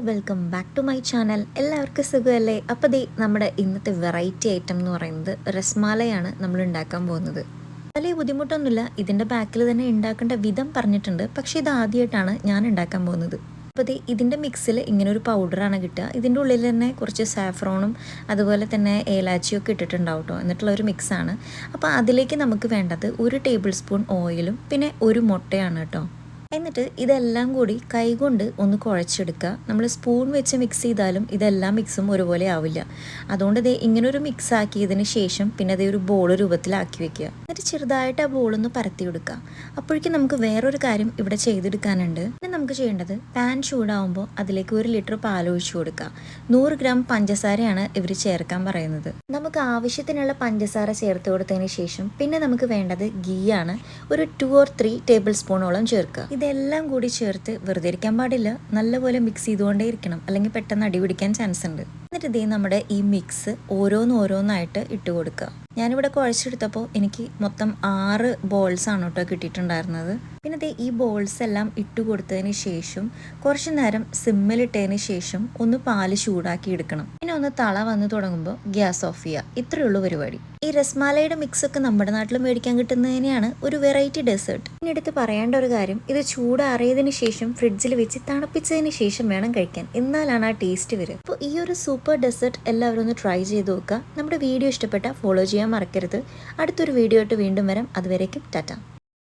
Welcome back to my channel. എല്ലാവർക്കും സുഖമല്ലേ? അപ്പോൾ ദേ നമ്മുടെ ഇന്നത്തെ വെറൈറ്റി ഐറ്റം എന്ന് പറയുന്നത് രസ്മാലയാണ് നമ്മൾ ഉണ്ടാക്കാൻ പോകുന്നത്. വലിയ ബുദ്ധിമുട്ടൊന്നുമില്ല, ഇതിൻ്റെ ബാക്കിൽ തന്നെ ഉണ്ടാക്കേണ്ട വിധം പറഞ്ഞിട്ടുണ്ട്. പക്ഷേ ഇത് ആദ്യമായിട്ടാണ് ഞാൻ ഉണ്ടാക്കാൻ പോകുന്നത്. അപ്പോൾ ദേ ഇതിൻ്റെ മിക്സിൽ ഇങ്ങനെ ഒരു പൗഡറാണ് കിട്ടുക. ഇതിൻ്റെ ഉള്ളിൽ തന്നെ കുറച്ച് സാഫ്രോണും അതുപോലെ തന്നെ ഏലാച്ചിയൊക്കെ ഇട്ടിട്ടുണ്ടാവും കേട്ടോ. എന്നിട്ടുള്ള ഒരു മിക്സാണ്. അപ്പോൾ അതിലേക്ക് നമുക്ക് വേണ്ടത് 1 ടേബിൾ സ്പൂൺ ഓയിലും പിന്നെ ഒരു മുട്ടയാണ് കേട്ടോ. എന്നിട്ട് ഇതെല്ലാം കൂടി കൈകൊണ്ട് ഒന്ന് കുഴച്ചെടുക്കുക. നമ്മൾ സ്പൂൺ വെച്ച് മിക്സ് ചെയ്താലും ഇതെല്ലാം മിക്സും ഒരുപോലെ ആവില്ല. അതുകൊണ്ട് ഇതേ ഇങ്ങനൊരു മിക്സ് ആക്കിയതിന് ശേഷം പിന്നെ അതേ ഒരു ബോൾ രൂപത്തിലാക്കി വെക്കുക. എന്നിട്ട് ചെറുതായിട്ട് ആ ബോളൊന്ന് പരത്തി കൊടുക്കുക. അപ്പോഴേക്കും നമുക്ക് വേറൊരു കാര്യം ഇവിടെ ചെയ്തെടുക്കാനുണ്ട്. പിന്നെ നമുക്ക് ചെയ്യേണ്ടത് പാൻ ചൂടാവുമ്പോൾ അതിലേക്ക് 1 ലിറ്റർ പാൽ ഒഴിച്ചു കൊടുക്കുക. 100 ഗ്രാം പഞ്ചസാരയാണ് ഇവർ ചേർക്കാൻ പറയുന്നത്. നമുക്ക് ആവശ്യത്തിനുള്ള പഞ്ചസാര ചേർത്ത് കൊടുത്തതിന് ശേഷം പിന്നെ നമുക്ക് വേണ്ടത് ഗീ ആണ്. ഒരു 2 or 3 ടേബിൾ സ്പൂണോളം ചേർക്കുക. ഇതെല്ലാം കൂടി ചേർത്ത് വെറുതെ ഇരിക്കാൻ പാടില്ല, നല്ലപോലെ മിക്സ് ചെയ്തുകൊണ്ടേ ഇരിക്കണം, അല്ലെങ്കിൽ പെട്ടെന്ന് അടി പിടിക്കാൻ ചാൻസ് ഉണ്ട്. എന്നിട്ട് ഇതേ നമ്മുടെ ഈ മിക്സ് ഓരോന്നായിട്ട് ഇട്ട് കൊടുക്കുക. ഞാനിവിടെ കുഴച്ചെടുത്തപ്പോൾ എനിക്ക് മൊത്തം 6 ബോൾസ് ആണ് കേട്ടോ കിട്ടിയിട്ടുണ്ടായിരുന്നത്. പിന്നെ ദേ ഈ ബോൾസ് എല്ലാം ഇട്ട് കൊടുത്തതിന് ശേഷം കുറച്ച് നേരം സിമ്മിലിട്ടതിന് ശേഷം ഒന്ന് പാല് ചൂടാക്കി എടുക്കണം. പിന്നെ ഒന്ന് തള വന്ന് തുടങ്ങുമ്പോൾ ഗ്യാസ് ഓഫ് ചെയ്യുക. ഇത്രയേ ഉള്ളൂ പരിപാടി. ഈ രസ്മാലയുടെ മിക്സ് ഒക്കെ നമ്മുടെ നാട്ടിൽ മേടിക്കാൻ കിട്ടുന്നതിനെയാണ് ഒരു വെറൈറ്റി ഡെസേർട്ട്. പിന്നെ എടുത്ത് പറയേണ്ട ഒരു കാര്യം, ഇത് ചൂടാറിയതിന് ശേഷം ഫ്രിഡ്ജിൽ വെച്ച് തണുപ്പിച്ചതിന് ശേഷം വേണം കഴിക്കാൻ, എന്നാലാണ് ആ ടേസ്റ്റ് വരിക. അപ്പോൾ ഈ ഒരു സൂപ്പർ ഡെസേർട്ട് എല്ലാവരും ഒന്ന് ട്രൈ ചെയ്ത് നോക്കുക. നമ്മുടെ വീഡിയോ ഇഷ്ടപ്പെട്ടാൽ ഫോളോ ചെയ്യാൻ മറക്കരുത്. അടുത്തൊരു വീഡിയോ ആയിട്ട് വീണ്ടും വരാം. അതുവരേക്കും ടാറ്റ.